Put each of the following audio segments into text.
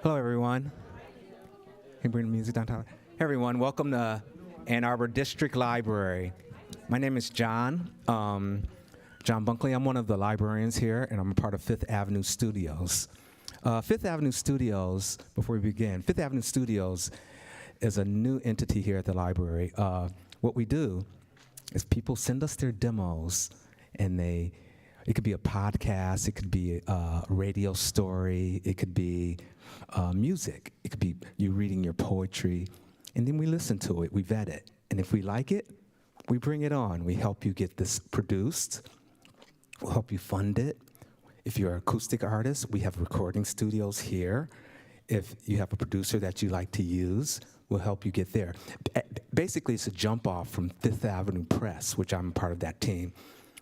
Hello, everyone. Can you bring the music down, Tyler? Hey, everyone. Welcome to Ann Arbor District Library. My name is John. John Bunkley. I'm one of the librarians here, and I'm a part of Fifth Avenue Studios. Fifth Avenue Studios, before we begin, Fifth Avenue Studios is a new entity here at the library. What we do is people send us their demos, and it could be a podcast, it could be a radio story, it could be music, it could be you reading your poetry, and then we listen to it, we vet it, and if we like it, we bring it on. We help you get this produced, we'll help you fund it. If you're an acoustic artist, we have recording studios here. If you have a producer that you like to use, we'll help you get there. Basically, it's a jump off from Fifth Avenue Press, which I'm part of that team,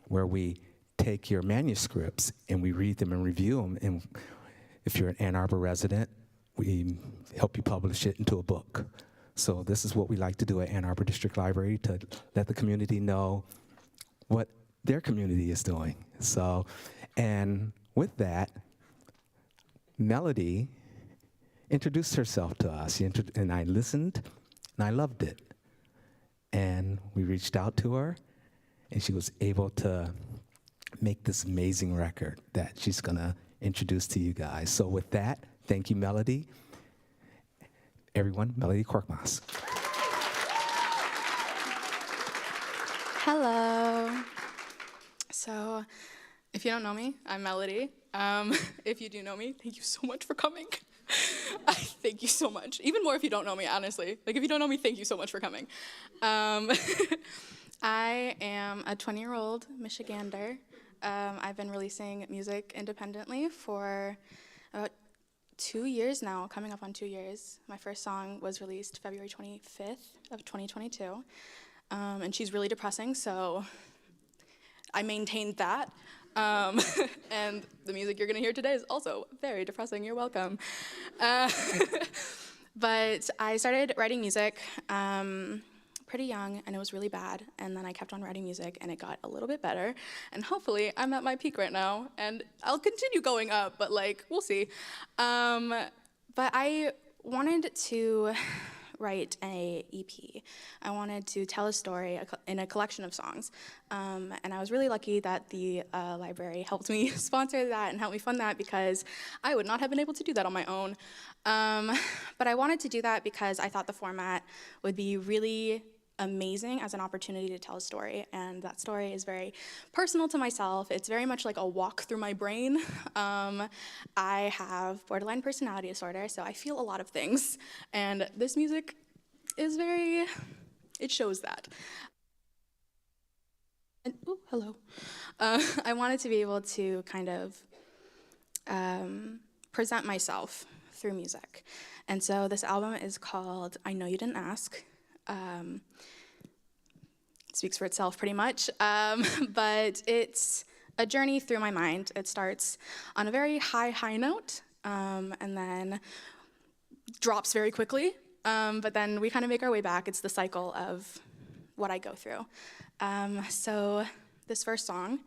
where we take your manuscripts and we read them and review them. And if you're an Ann Arbor resident, we help you publish it into a book. So this is what we like to do at Ann Arbor District Library, to let the community know what their community is doing. So, and with that, Melody introduced herself to us, and I listened, and I loved it. And we reached out to her, and she was able to make this amazing record that she's gonna introduce to you guys. So with that, thank you, Melody. Everyone, Melody Korkmaz. Hello. So, if you don't know me, I'm Melody. If you do know me, thank you so much for coming. Thank you so much. Even more if you don't know me, honestly. Like, if you don't know me, thank you so much for coming. I am a 20-year-old Michigander. I've been releasing music independently for about 2 years now, coming up on 2 years. My first song was released February 25th of 2022. And she's really depressing, so I maintained that. And the music you're gonna hear today is also very depressing. You're welcome. But I started writing music pretty young, and it was really bad. And then I kept on writing music, and it got a little bit better. And hopefully, I'm at my peak right now, and I'll continue going up, but like, we'll see. But I wanted to write an EP. I wanted to tell a story in a collection of songs. And I was really lucky that the library helped me sponsor that and help me fund that, because I would not have been able to do that on my own. But I wanted to do that because I thought the format would be really amazing as an opportunity to tell a story, and that story is very personal to myself. It's very much like a walk through my brain. I have borderline personality disorder, so I feel a lot of things, and this music is it shows that. And, oh, hello. I wanted to be able to kind of present myself through music, and so this album is called I Know You Didn't Ask. Speaks for itself pretty much, but it's a journey through my mind. It starts on a very high note, and then drops very quickly, but then we kind of make our way back. It's the cycle of what I go through. So this first song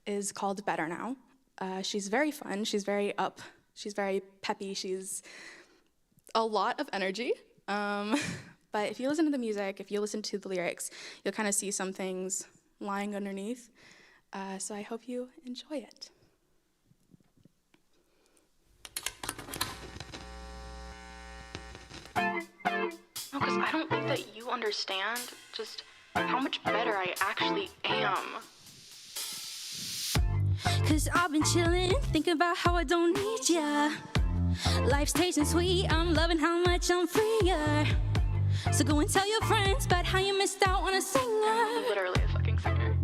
is called Better Now. She's very fun, she's very up, she's very peppy, she's a lot of energy. But if you listen to the music, if you listen to the lyrics, you'll kind of see some things lying underneath. So I hope you enjoy it. No, because I don't think that you understand just how much better I actually am. Cause I've been chillin', thinking about how I don't need ya. Life's tasting sweet, I'm loving how much I'm freer. So go and tell your friends about how you missed out on a singer. Literally a fucking singer.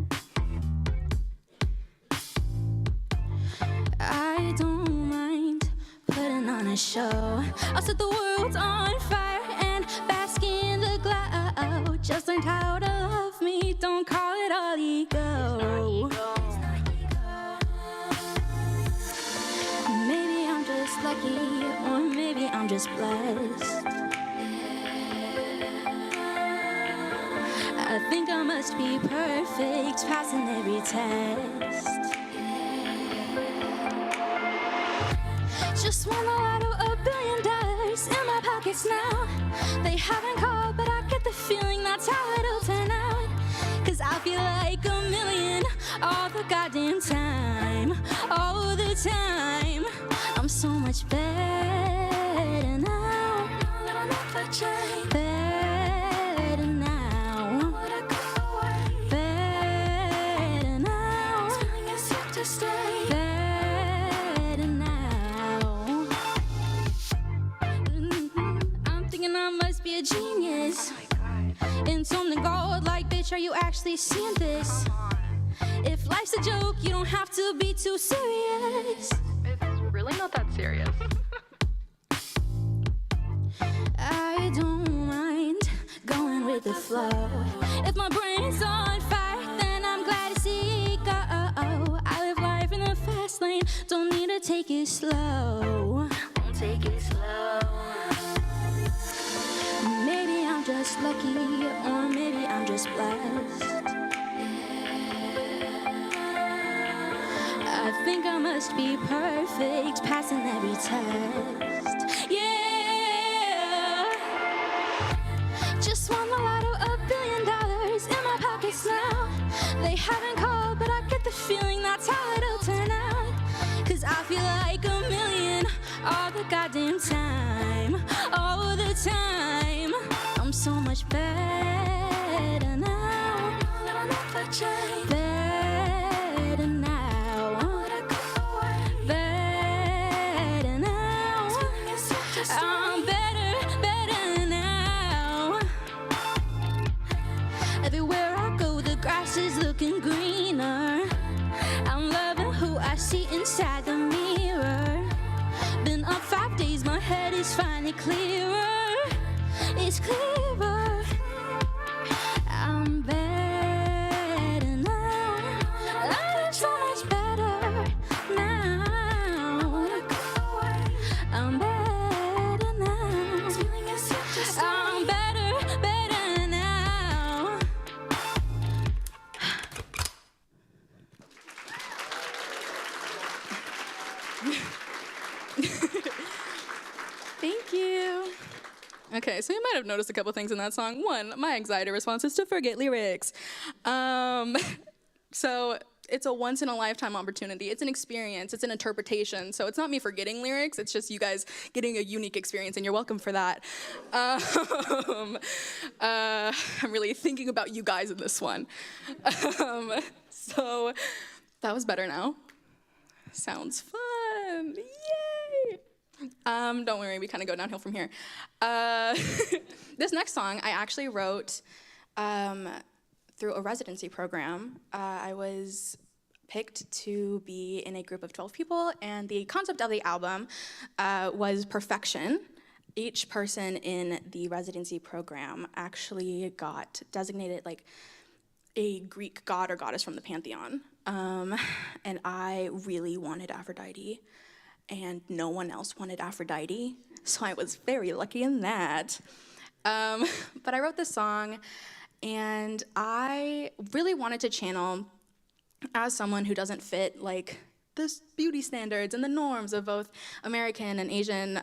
I don't mind putting on a show. I'll set the world on fire and bask in the glow. Just learned how to love me, don't call it all ego. Maybe I'm just lucky, or maybe I'm just blessed. I think I must be perfect, passing every test. Just won the lotto, $1 billion in my pockets now. They haven't called, but I get the feeling that's how it'll turn out. 'Cause I feel like a million all the goddamn time, all the time. I'm so much better now. Better now. Better now. Better now. I'm thinking I must be a genius. In something gold, like, bitch, are you actually seeing this? If life's a joke, you don't have to be too serious. It's really not that serious. I don't mind going with the flow. If my brain's on fire, then I'm glad to see it go. I live life in the fast lane, don't need to take it slow. Don't take it slow. Maybe I'm just lucky, or maybe I'm just blessed. I think I must be perfect, passing every test. Yeah. Just won the lotto, $1 billion in my pockets now. They haven't called, but I get the feeling that's how it'll turn out. 'Cause I feel like a million all the goddamn time, all the time. I'm so much better now. Better now. Better now. I'm better now. Everywhere I go, the grass is looking greener. I'm loving who I see inside the mirror. Been up 5 days, my head is finally clearer. It's clearer. I'm better now. I'm so much better now. I'm better now. I'm better now. Thank you. Okay, so you might have noticed a couple things in that song. One, my anxiety response is to forget lyrics. So it's a once-in-a-lifetime opportunity. It's an experience. It's an interpretation. So it's not me forgetting lyrics. It's just you guys getting a unique experience, and you're welcome for that. I'm really thinking about you guys in this one. So that was better now. Sounds fun. Yay! Don't worry, we kind of go downhill from here. This next song I actually wrote through a residency program. I was picked to be in a group of 12 people, and the concept of the album was perfection. Each person in the residency program actually got designated like a Greek god or goddess from the pantheon. And I really wanted Aphrodite, and no one else wanted Aphrodite, so I was very lucky in that. But I wrote this song, and I really wanted to channel, as someone who doesn't fit like the beauty standards and the norms of both American and Asian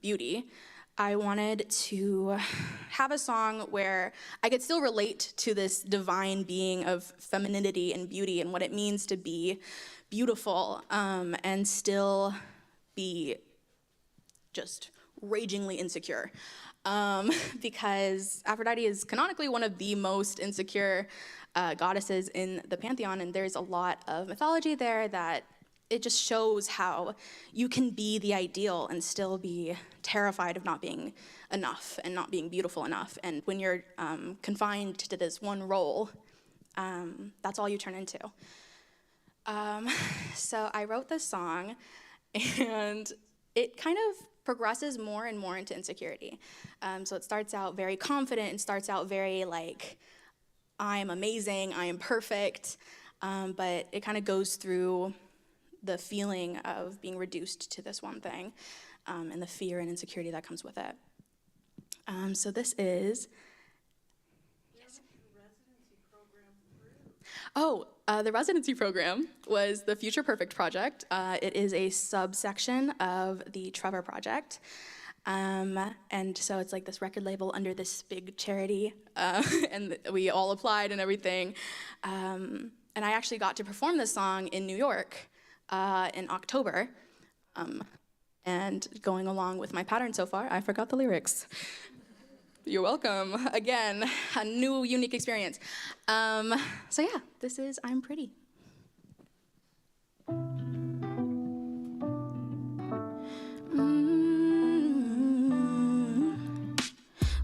beauty, I wanted to have a song where I could still relate to this divine being of femininity and beauty and what it means to be beautiful, and still be just ragingly insecure. Because Aphrodite is canonically one of the most insecure goddesses in the pantheon, and there's a lot of mythology there that it just shows how you can be the ideal and still be terrified of not being enough and not being beautiful enough. And when you're confined to this one role, that's all you turn into. So I wrote this song, and it kind of progresses more and more into insecurity. So it starts out very confident and starts out very like, I'm amazing, I am perfect, but it kind of goes through the feeling of being reduced to this one thing, and the fear and insecurity that comes with it. So this is... Yes. The residency program was the Future Perfect Project. It is a subsection of the Trevor Project. And so it's like this record label under this big charity, and we all applied and everything. And I actually got to perform this song in New York in October. And going along with my pattern so far, I forgot the lyrics. You're welcome. Again, a new, unique experience. So yeah, this is I'm Pretty.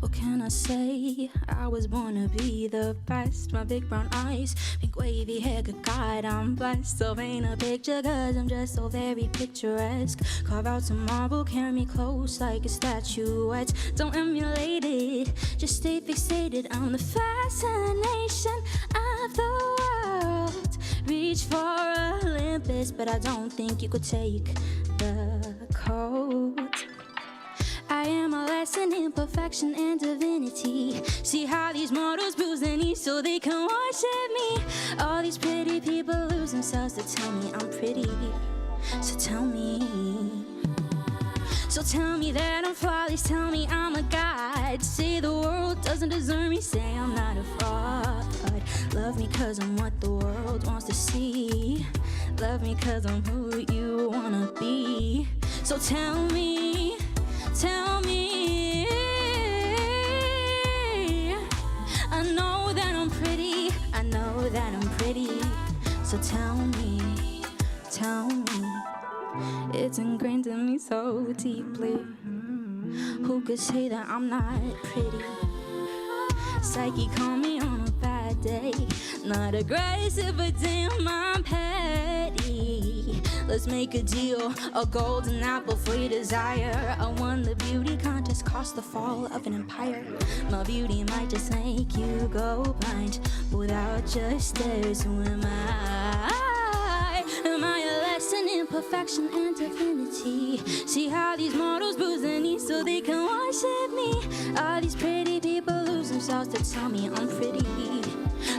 What can I say? I was born to be the best. My big brown eyes, pink wavy hair, good God, I'm blessed. So paint a picture, cause I'm just so very picturesque. Carve out some marble, carry me close like a statuette. Don't emulate it, just stay fixated on the fascination of the world. Reach for Olympus, but I don't think you could take the cold. I am a lesson in perfection and divinity. See how these mortals bruise their knees so they can worship me. All these pretty people lose themselves to tell me I'm pretty. So tell me. So tell me that I'm flawless, tell me I'm a god. Say the world doesn't deserve me, say I'm not a fraud. Love me cause I'm what the world wants to see. Love me cause I'm who you wanna be. So tell me. Tell me, I know that I'm pretty, I know that I'm pretty. So tell me, it's ingrained in me so deeply. Who could say that I'm not pretty? Psyche call me on a bad day. Not aggressive, but damn, I'm petty. Let's make a deal, a golden apple for your desire. I won the beauty contest, cost the fall of an empire. My beauty might just make you go blind. Without just stares, who am I? Am I a lesson in perfection and divinity? See how these mortals bruise their knees so they can worship me. All these pretty people lose themselves to tell me I'm pretty.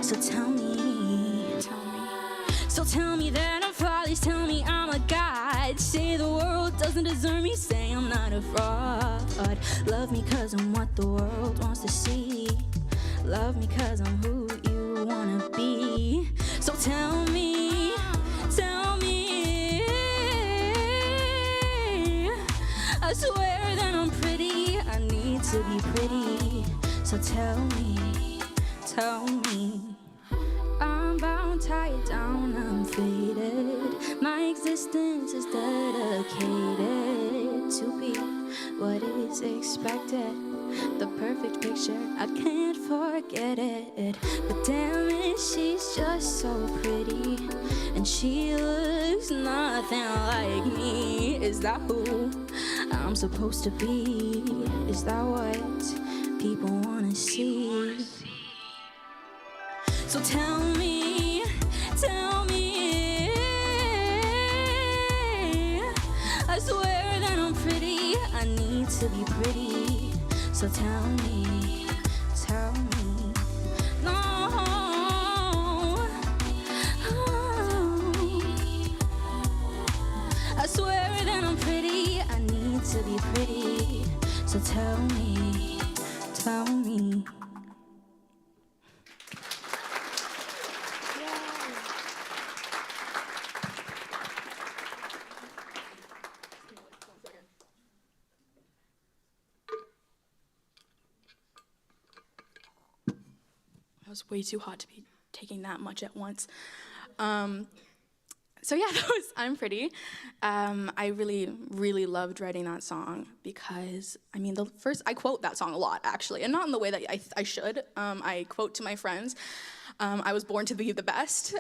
So tell me, so tell me that I'm flawless, tell me I'm a god. Say the world doesn't deserve me, say I'm not a fraud. Love me cause I'm what the world wants to see. Love me cause I'm who you wanna be. So tell me, I swear that I'm pretty, I need to be pretty. So tell me, I'm bound, tied down, I'm faded. My existence is dedicated to be what is expected. The perfect picture, I can't forget it. But damn it, she's just so pretty. And she looks nothing like me. Is that who I'm supposed to be? Is that what people wanna see? So tell me, I swear that I'm pretty, I need to be pretty. So tell me, no. I swear that I'm pretty, I need to be pretty. So tell me. It was way too hot to be taking that much at once. So yeah, that was I'm Pretty. I really, really loved writing that song because, I mean, I quote that song a lot, actually, and not in the way that I should. I quote to my friends, I was born to be the best.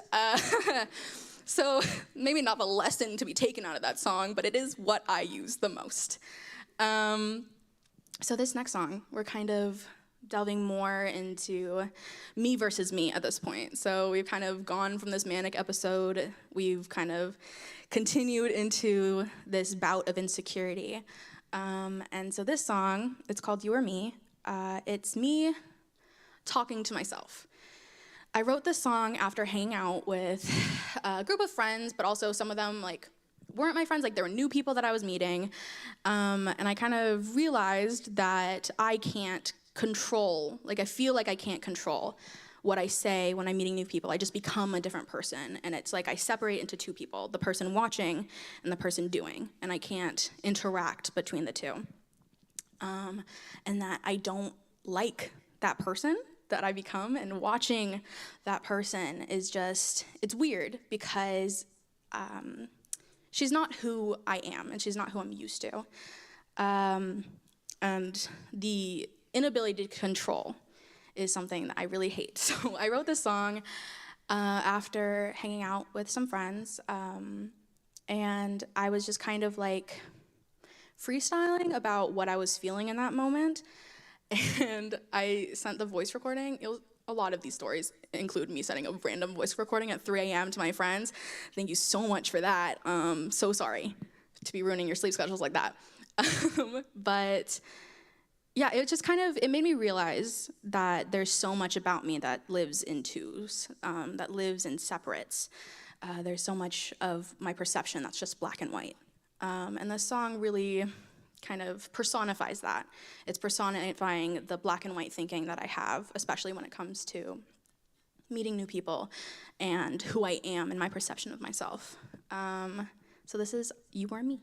So maybe not the lesson to be taken out of that song, but it is what I use the most. So this next song, we're kind of delving more into me versus me at this point. So we've kind of gone from this manic episode, we've kind of continued into this bout of insecurity. And so this song, it's called You or Me. It's me talking to myself. I wrote this song after hanging out with a group of friends, but also some of them weren't my friends. There were new people that I was meeting, and I kind of realized that I can't control. I feel like I can't control what I say when I'm meeting new people. I just become a different person, and it's I separate into two people: the person watching and the person doing, and I can't interact between the two. And that I don't like that person that I become, and watching that person is it's weird because she's not who I am, and she's not who I'm used to. And the inability to control is something that I really hate. So I wrote this song after hanging out with some friends, and I was just kind of freestyling about what I was feeling in that moment. And I sent the voice recording. A lot of these stories include me sending a random voice recording at 3 a.m. to my friends. Thank you so much for that. So sorry to be ruining your sleep schedules like that. But yeah, it just it made me realize that there's so much about me that lives in twos, that lives in separates. There's so much of my perception that's just black and white. And this song really kind of personifies that. It's personifying the black and white thinking that I have, especially when it comes to meeting new people and who I am and my perception of myself. So this is You Are Me.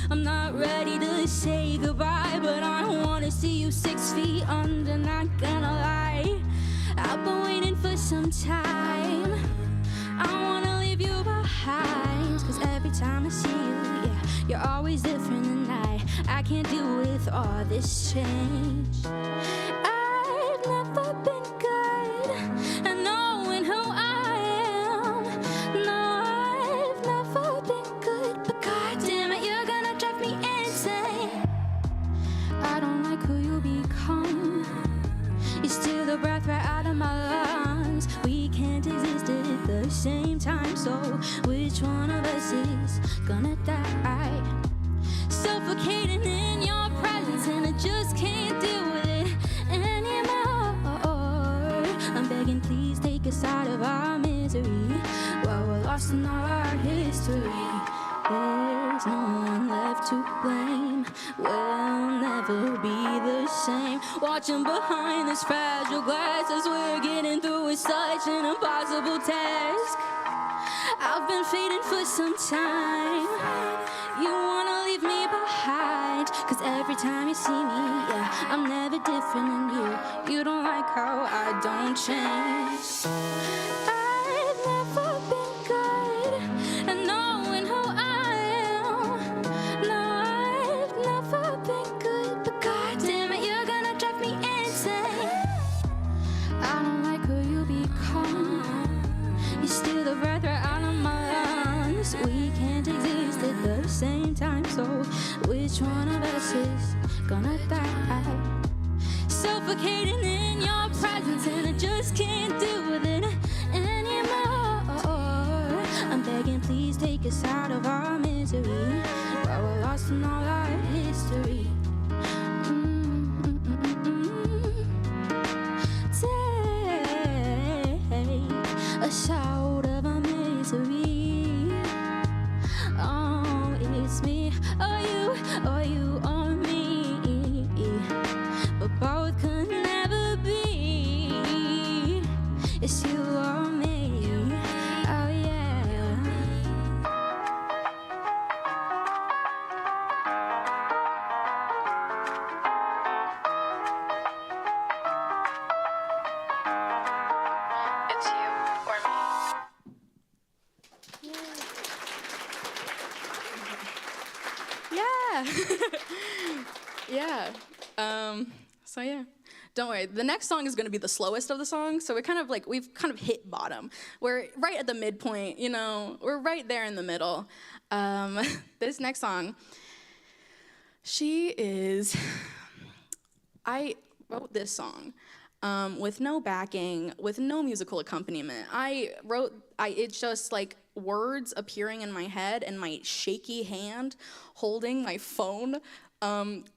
I'm not ready to say goodbye, but I wanna see you 6 feet under, not gonna lie. I've been waiting for some time. I wanna leave you behind, cause every time I see you, yeah, you're always different than I can't deal with all this change. I've never been good at knowing who I am. No, I've never been good, but goddamn it, you're gonna drive me insane. I don't like who you become. You steal the breath right out of my lungs. We can't exist at the same time, so which one of us is gonna die? Suffocating in your presence, and I just can't deal with it anymore. I'm begging, please take us out of our misery while we're lost in all our history. There's no one left to blame. We'll never be the same. Watching behind this fragile glass as we're getting through is such an impossible task. I've been fading for some time. You wanna leave me behind, cause every time you see me, yeah, I'm never different than you. You don't like how I don't change. I've never been good at knowing who I am. No, I've never been good, but goddamn it, you're gonna drive me insane. I don't like who you become. You steal the breath right out of my lungs. We can't exist at the same time, so which one of us is gonna die? Suffocating in your presence, and I just can't deal with it anymore. I'm begging, please take us out of our misery while we're lost in all our history. Take us out of our misery. Oh, it's me or you or me, but both could never be. It's you or me. Oh yeah. It's you or me. Yeah. Yeah. So yeah, don't worry. The next song is gonna be the slowest of the songs. So we've kind of hit bottom. We're right at the midpoint, you know, we're right there in the middle. This next song, she is I wrote this song with no backing, with no musical accompaniment. It's just like words appearing in my head and my shaky hand holding my phone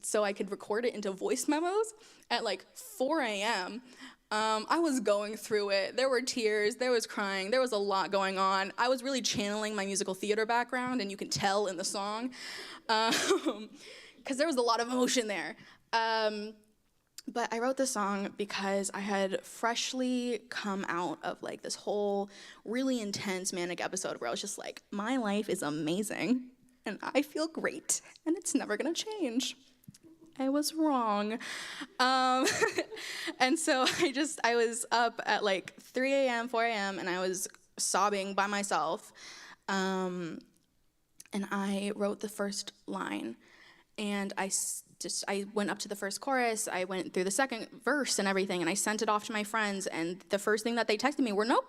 so I could record it into voice memos at like 4 a.m. I was going through it. There were tears, there was crying, there was a lot going on. I was really channeling my musical theater background, and you can tell in the song, because there was a lot of emotion there. But I wrote this song because I had freshly come out of like this whole really intense manic episode where I was just like, my life is amazing, and I feel great, and it's never gonna change. I was wrong. And so I was up at like 3 a.m., 4 a.m., and I was sobbing by myself. And I wrote the first line, and I went up to the first chorus, I went through the second verse and everything, and I sent it off to my friends, and the first thing that they texted me were no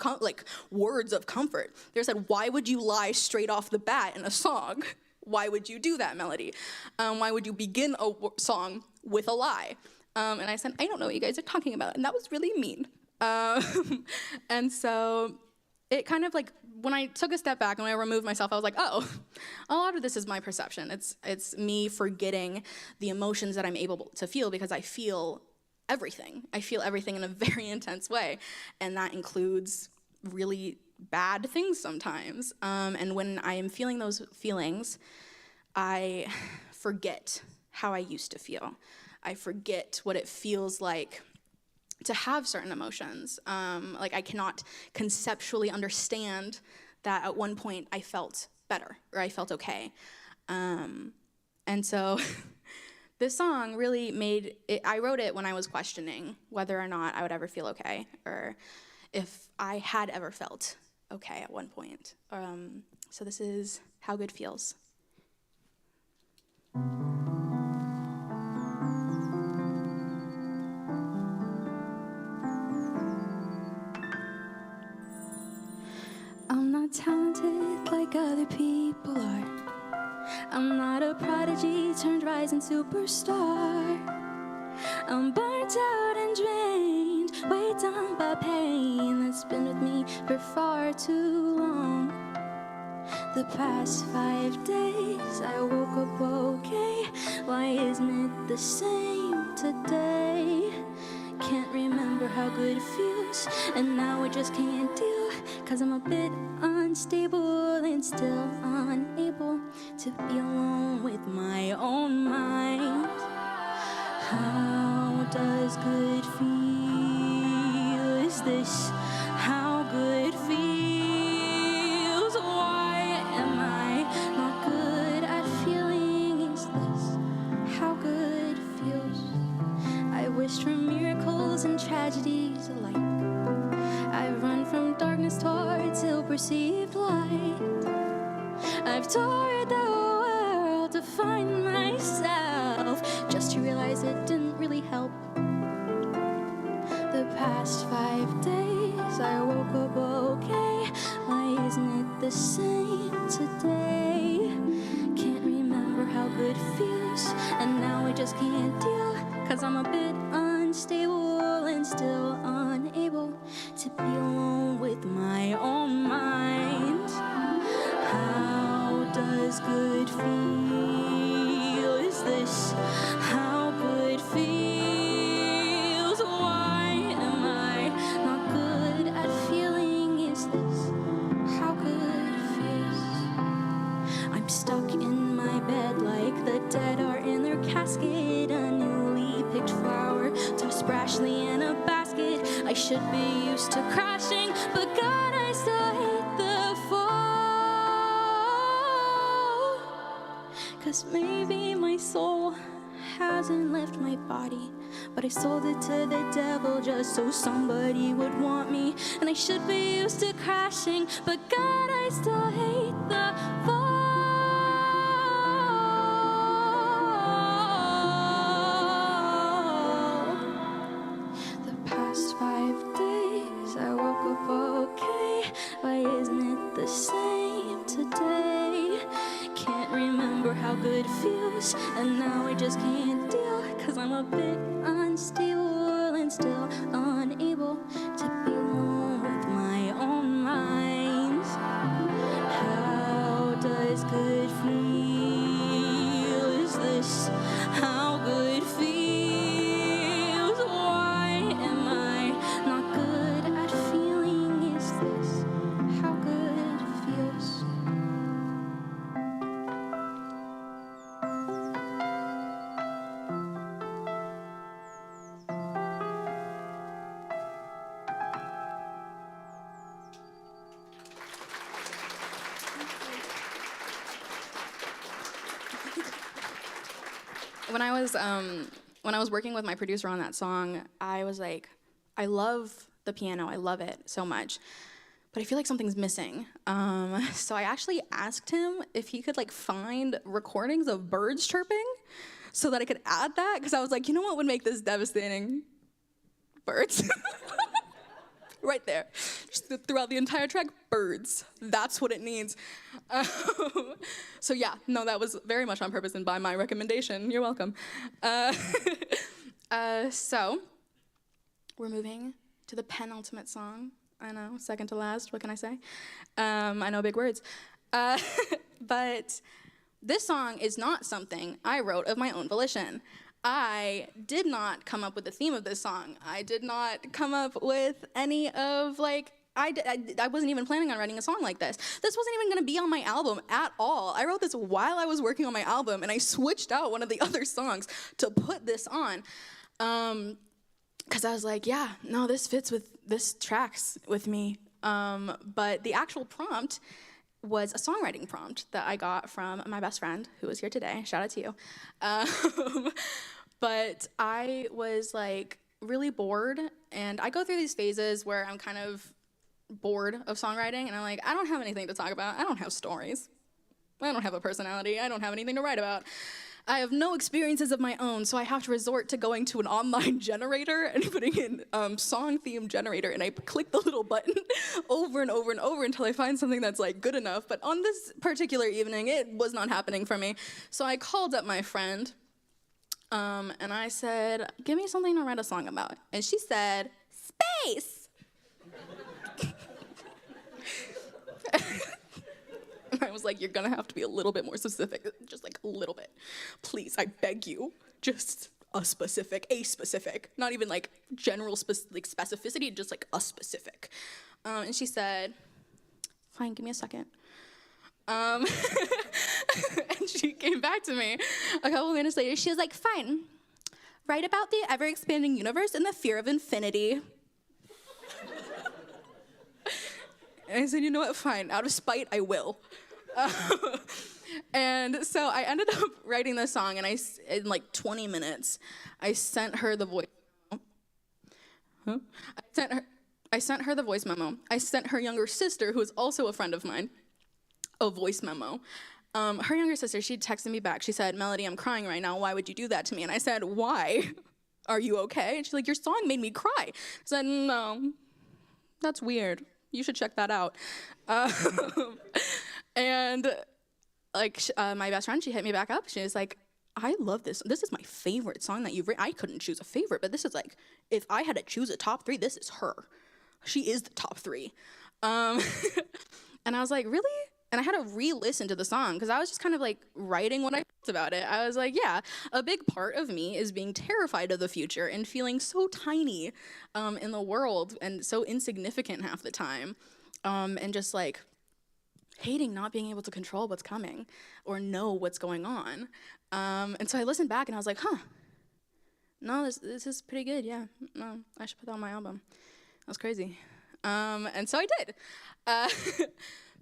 words of comfort. They said, why would you lie straight off the bat in a song? Why would you do that, Melody? Why would you begin a song with a lie? And I said, I don't know what you guys are talking about, and that was really mean. And so it kind of like, when I took a step back and when I removed myself, I was like, oh, a lot of this is my perception. It's me forgetting the emotions that I'm able to feel, because I feel everything. I feel everything in a very intense way, and that includes really bad things sometimes. And when I am feeling those feelings, I forget how I used to feel. I forget what it feels like to have certain emotions. Like I cannot conceptually understand that at one point I felt better or I felt okay. And so this song really made it, I wrote it when I was questioning whether or not I would ever feel okay, or if I had ever felt okay at one point. So this is How Good Feels. I'm not talented like other people are. I'm not a prodigy turned rising superstar. I'm burnt out and drained, weighed down by pain that's been with me for far too long. The past 5 days I woke up okay. Why isn't it the same today? Can't remember how good it feels, and now I just can't deal, 'cause I'm a bit unstable and still unable to be alone with my own mind. How does good feel? Is this how good feels? Why am I not good at feeling? Is this how good feels? I wish for miracles and tragedies alike. I've run from darkness towards ill-perceived light. I've toured the world to find myself, just to realize it didn't really help. The past 5 days I woke up okay. Why isn't it the same today? Can't remember how good feels, and now I just can't deal, 'cause I'm a bit unstable and still unable to be alone with my own mind. How does good feel? Is this how good feels? Why am I not good at feeling? Is this how good feels? I'm stuck in my bed like the dead are in their casket. A newly picked flower tossed brashly in a basket. I should be used to crashing, but God, I still hate the fall. 'Cause maybe my soul hasn't left my body, but I sold it to the devil just so somebody would want me. And I should be used to crashing, but God, I still hate the fall. The past 5 days I woke up okay. Why isn't it the same today? Can't remember how good feels, and now I just can't deal, 'cause I'm a bit unstable and still unable to be alone with my own mind. How does good feel? Is this how good feels? Why am I not good at feeling? Is this how good feels? When I was working with my producer on that song, I was like, I love the piano, I love it so much, but I feel like something's missing. So I actually asked him if he could like find recordings of birds chirping so that I could add that, because I was like, you know what would make this devastating? Birds. Right there. Just throughout the entire track, birds. That's what it needs. So yeah, no, that was very much on purpose and by my recommendation. You're welcome. So we're moving to the penultimate song. I know, second to last, what can I say? I know big words. But this song is not something I wrote of my own volition. I did not come up with the theme of this song. I did not come up with any of, like, I wasn't even planning on writing a song like this. This wasn't even gonna be on my album at all. I wrote this while I was working on my album, and I switched out one of the other songs to put this on. Because I was like, yeah, no, this fits with, this tracks with me. But the actual prompt was a songwriting prompt that I got from my best friend, who is here today. Shout out to you. But I was like really bored, and I go through these phases where I'm kind of bored of songwriting, and I'm like, I don't have anything to talk about. I don't have stories. I don't have a personality. I don't have anything to write about. I have no experiences of my own, so I have to resort to going to an online generator and putting in song theme generator, and I click the little button over and over and over until I find something that's like good enough. But on this particular evening, it was not happening for me. So I called up my friend, and I said, give me something to write a song about. And she said, space. And I was like, you're gonna have to be a little bit more specific, just like a little bit. Please, I beg you, just a specific, not even like general specificity, just like a specific. And she said, fine, give me a second. And she came back to me a couple minutes later. She was like, fine, write about the ever-expanding universe and the fear of infinity. And I said, you know what, fine, out of spite, I will. And so I ended up writing this song, and in like 20 minutes, I sent her the voice. Huh? I sent her the voice memo. I sent her younger sister, who is also a friend of mine, a voice memo. Her younger sister, she texted me back. She said, Melody, I'm crying right now. Why would you do that to me? And I said, why? Are you okay? And she's like, your song made me cry. I said, no, that's weird. You should check that out. And like my best friend, she hit me back up. She was like, I love this. This is my favorite song that you've written. I couldn't choose a favorite, but this is like, if I had to choose a top 3, this is her. She is the top 3. And I was like, really? And I had to re-listen to the song because I was just kind of like writing what I felt about it. I was like, yeah, a big part of me is being terrified of the future and feeling so tiny in the world and so insignificant half the time. And just like hating not being able to control what's coming or know what's going on. And so I listened back and I was like, huh, no, this is pretty good, yeah. No, I should put that on my album. That was crazy. And so I did.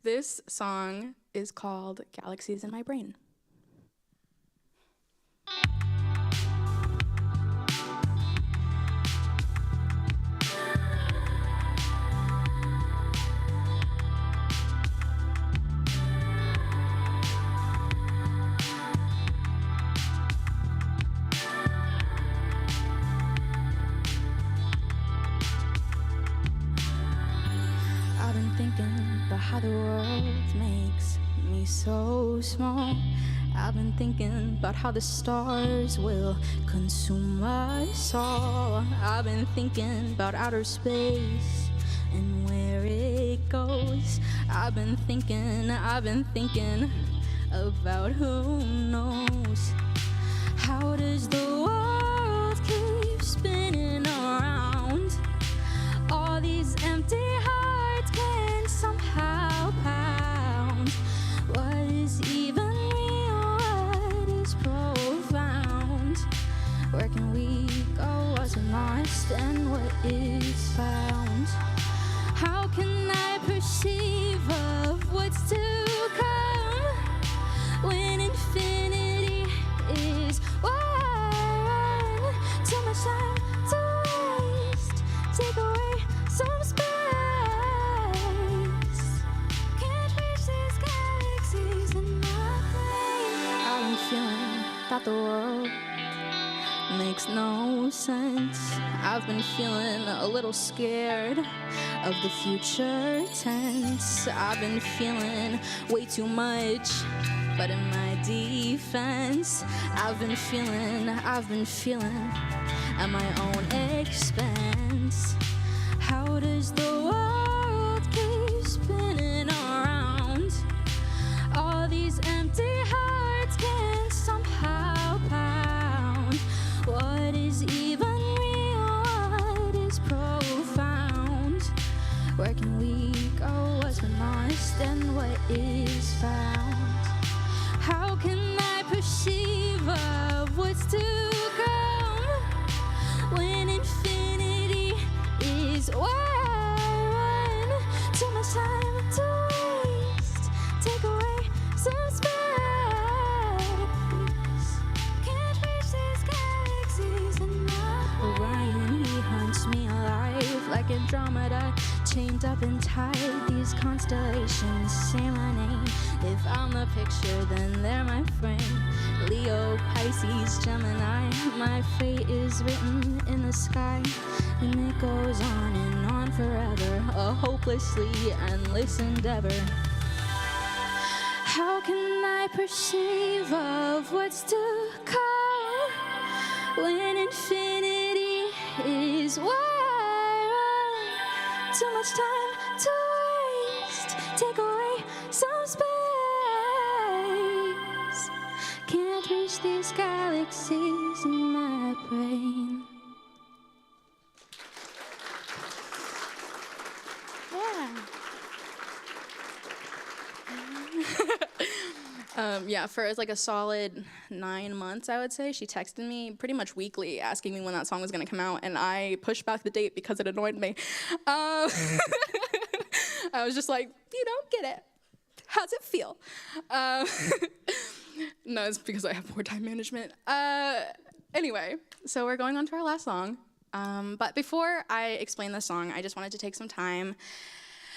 This song is called Galaxies in My Brain. I've been thinking about how the world makes me so small. I've been thinking about how the stars will consume us all. I've been thinking about outer space and where it goes. I've been thinking about who knows. How does the world keep spinning around? All these empty hearts can somehow pound. What is even real? What is profound? Where can we go? What's lost and what is found? How can I perceive of what's to come when infinity is wide? Too much time to waste. Take away some space. Can't reach these galaxies in my brain. I've been feeling that the world makes no sense. I've been feeling a little scared of the future tense. I've been feeling way too much, but in my defense, I've been feeling at my own expense. How does the world keep spinning around? All these empty hearts can somehow pound. What is even real? What is profound? Where can we go? What's been lost and what is found? How can I perceive of what's to come when infinity is wide? Too much time to waste. Take away some space. Can't reach these galaxies in my Orion, he hunts me alive like Andromeda, chained up and tied. These constellations say my name. If I'm the picture, then they're my frame. Leo, Pisces, Gemini, my fate is written in the sky, and it goes on and on forever, a hopelessly endless endeavor. How can I perceive of what's to come when infinity is wide? Too much time to waste. Take away some space. Can't reach these galaxies in my brain. Yeah, for like a solid 9 months, I would say, she texted me pretty much weekly asking me when that song was going to come out, and I pushed back the date because it annoyed me. I was just like, you don't get it. How's it feel? No, it's because I have poor time management. Anyway, so we're going on to our last song. But before I explain the song, I just wanted to take some time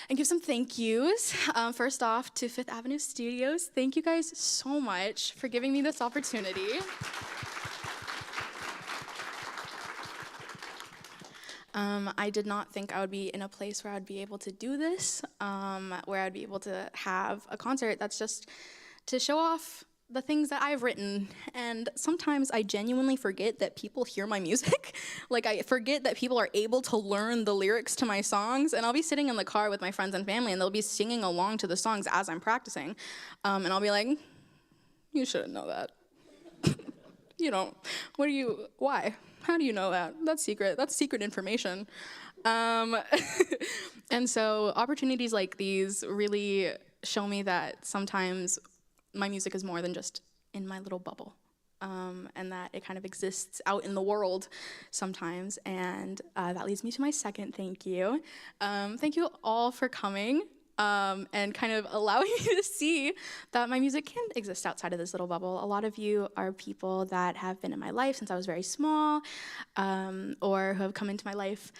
and give some thank yous. First off, to Fifth Avenue Studios. Thank you guys so much for giving me this opportunity. I did not think I would be in a place where I'd be able to do this, where I'd be able to have a concert that's just to show off the things that I've written. And sometimes I genuinely forget that people hear my music. Like, I forget that people are able to learn the lyrics to my songs, and I'll be sitting in the car with my friends and family, and they'll be singing along to the songs as I'm practicing. And I'll be like, you shouldn't know that. You don't. Why? How do you know that? That's secret. That's secret information. And so opportunities like these really show me that sometimes my music is more than just in my little bubble, and that it kind of exists out in the world sometimes. And that leads me to my second thank you. Thank you all for coming and kind of allowing me to see that my music can exist outside of this little bubble. A lot of you are people that have been in my life since I was very small, or who have come into my life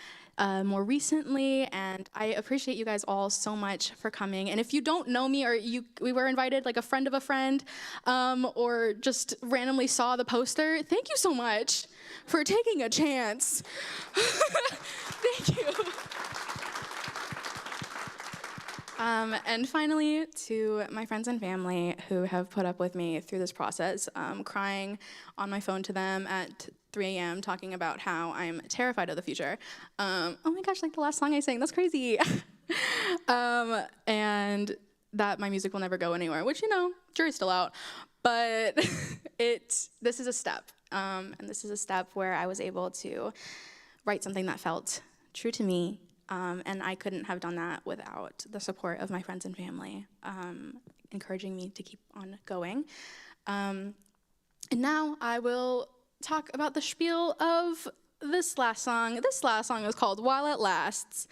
more recently, and I appreciate you guys all so much for coming. And if you don't know me, or we were invited, like a friend of a friend, or just randomly saw the poster, thank you so much for taking a chance. Thank you. And finally, to my friends and family who have put up with me through this process, crying on my phone to them at 3 a.m. talking about how I'm terrified of the future. Oh my gosh, like the last song I sang, that's crazy. And that my music will never go anywhere, which, you know, jury's still out. But this is a step. And this is a step where I was able to write something that felt true to me. And I couldn't have done that without the support of my friends and family, encouraging me to keep on going. And now I will talk about the spiel of this last song. This last song is called While It Lasts.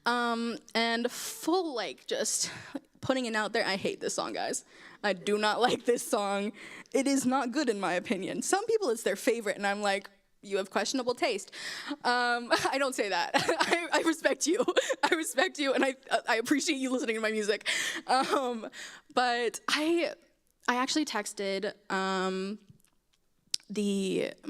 And full, like, just putting it out there, I hate this song, guys. I do not like this song. It is not good in my opinion. Some people, it's their favorite, and I'm like, you have questionable taste. I don't say that. I respect you. I respect you, and I appreciate you listening to my music. But I actually texted my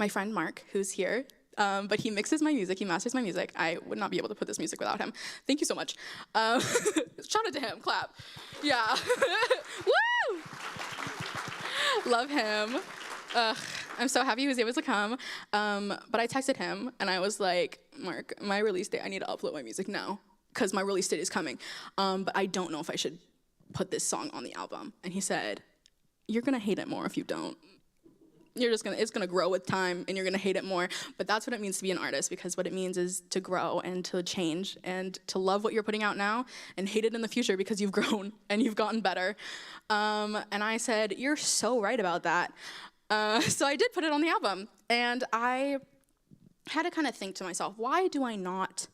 friend Mark, who's here, but he mixes my music, he masters my music. I would not be able to put this music without him. Thank you so much. Shout out to him, clap. Yeah. Woo! Love him. I'm so happy he was able to come. But I texted him and I was like, Mark, my release date, I need to upload my music now because my release date is coming. But I don't know if I should put this song on the album. And he said, you're gonna hate it more if you don't. It's gonna grow with time and you're gonna hate it more. But that's what it means to be an artist, because what it means is to grow and to change and to love what you're putting out now and hate it in the future because you've grown and you've gotten better. And I said, you're so right about that. So I did put it on the album, and I had to kind of think to myself, why do I not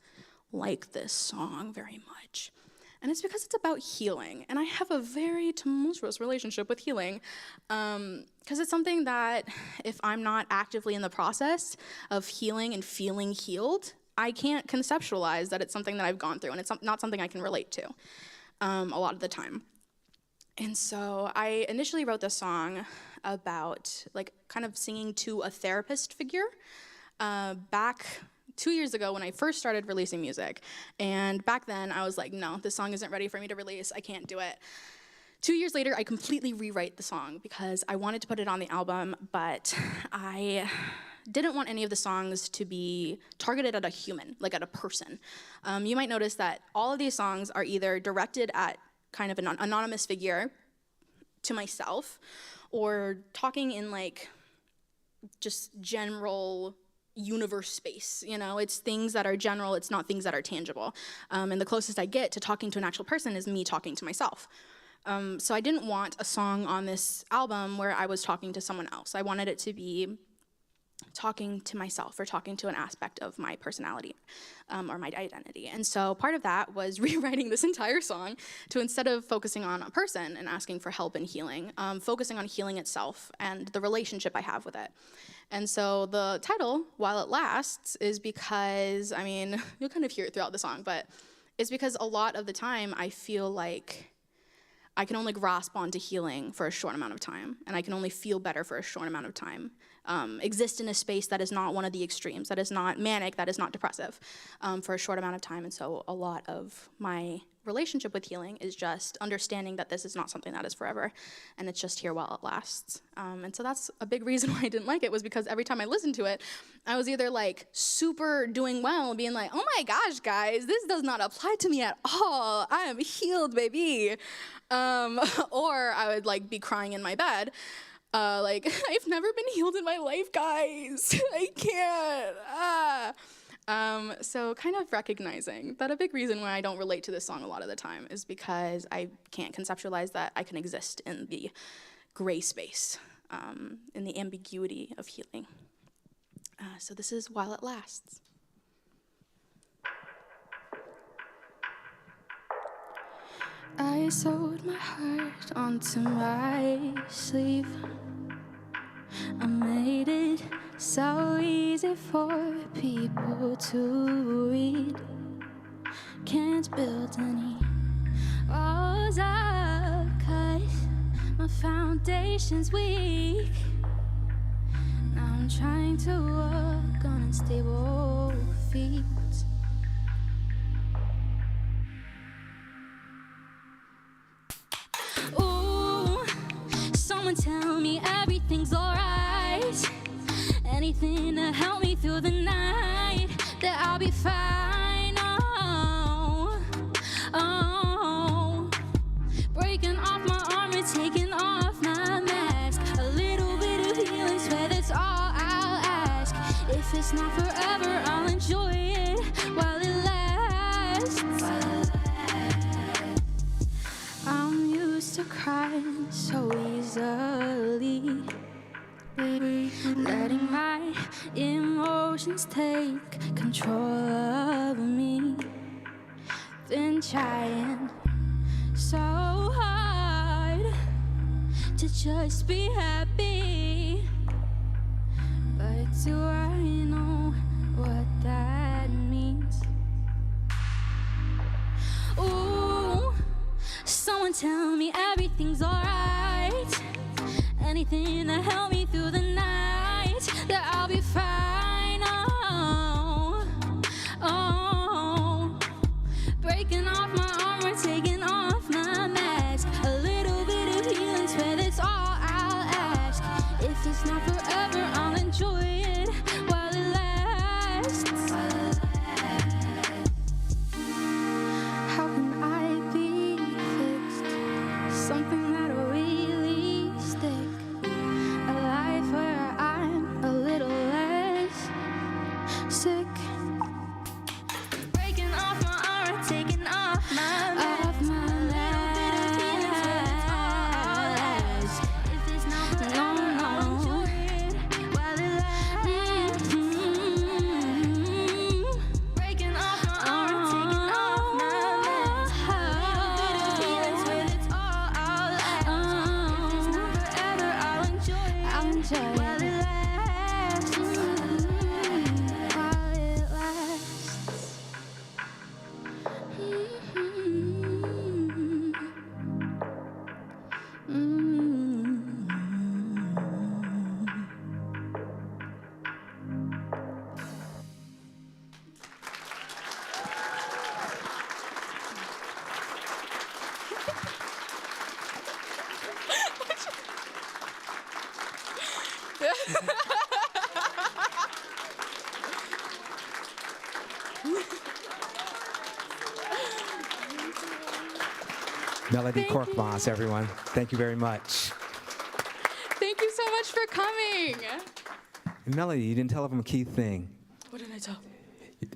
like this song very much? And it's because it's about healing, and I have a very tumultuous relationship with healing, because it's something that if I'm not actively in the process of healing and feeling healed, I can't conceptualize that it's something that I've gone through, and it's not something I can relate to a lot of the time. And so I initially wrote this song about like kind of singing to a therapist figure back 2 years ago when I first started releasing music. And back then I was like, no, this song isn't ready for me to release. I can't do it. 2 years later, I completely rewrite the song because I wanted to put it on the album, but I didn't want any of the songs to be targeted at a human, like at a person. You might notice that all of these songs are either directed at kind of an anonymous figure to myself, or talking in like just general universe space. You know, it's things that are general, it's not things that are tangible. And the closest I get to talking to an actual person is me talking to myself. So I didn't want a song on this album where I was talking to someone else. I wanted it to be talking to myself or talking to an aspect of my personality or my identity. And so part of that was rewriting this entire song to, instead of focusing on a person and asking for help in healing, focusing on healing itself and the relationship I have with it. And so the title, While It Lasts, is because, I mean, you'll kind of hear it throughout the song, but it's because a lot of the time I feel like I can only grasp onto healing for a short amount of time, and I can only feel better for a short amount of time. Exist in a space that is not one of the extremes, that is not manic, that is not depressive, for a short amount of time. And so a lot of my relationship with healing is just understanding that this is not something that is forever, and it's just here while it lasts. And so that's a big reason why I didn't like it, was because every time I listened to it, I was either like super doing well, being like, oh my gosh, guys, this does not apply to me at all. I am healed, baby. Or I would like be crying in my bed. Like, I've never been healed in my life, guys. I can't. So kind of recognizing that a big reason why I don't relate to this song a lot of the time is because I can't conceptualize that I can exist in the gray space, in the ambiguity of healing. So this is While It Lasts. I sewed my heart onto my sleeve. I made it so easy for people to read. Can't build any walls up 'cause my foundation's weak. Now I'm trying to walk on unstable feet. Someone tell me everything's alright. Anything to help me through the night, that I'll be fine. Oh, oh. Breaking off my armor, taking off my mask. A little bit of healing, swear that's all I'll ask. If it's not forever, I'll enjoy it while it lasts. I'm used to crying so easily, letting my emotions take control of me. Been trying so hard to just be happy, but do I know what that means? Ooh, someone tell me everything's alright. Anything to help me through the night, that I'll be fine. Oh, oh. Breaking off my armor, taking off my mask. A little bit of healing, swear that's all I'll ask. If it's not forever, I'll enjoy it while it lasts. How can I be fixed? Something that'll really stick. A life where I'm a little less sick. Breaking off my armor, taking off my mask. A little bit of healing, swear that's all I'll ask. If it's not forever, I'll enjoy it while it lasts. Breaking off my armor, taking off my mask. A little bit of healing, swear that's all I'll ask. If it's not forever, I'll enjoy it while it lasts. While it lasts. Melody Korkmaz, everyone. Thank you very much. Thank you so much for coming. And Melody, you didn't tell them a key thing. What did I tell?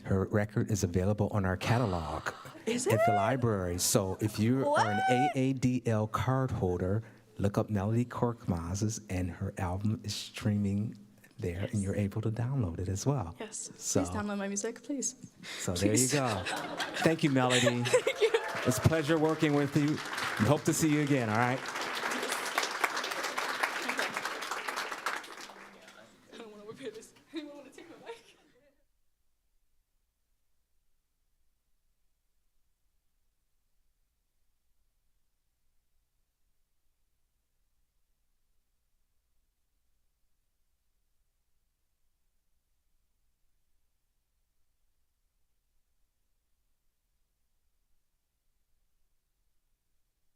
Her record is available on our catalog Is at the library. So if you are an AADL card holder, look up Melody Korkmaz's, and her album is streaming there, and you're able to download it as well. Yes. So, Please download my music, please. so there you go. Thank you, Melody. Thank you. It's a pleasure working with you. We hope to see you again, all right?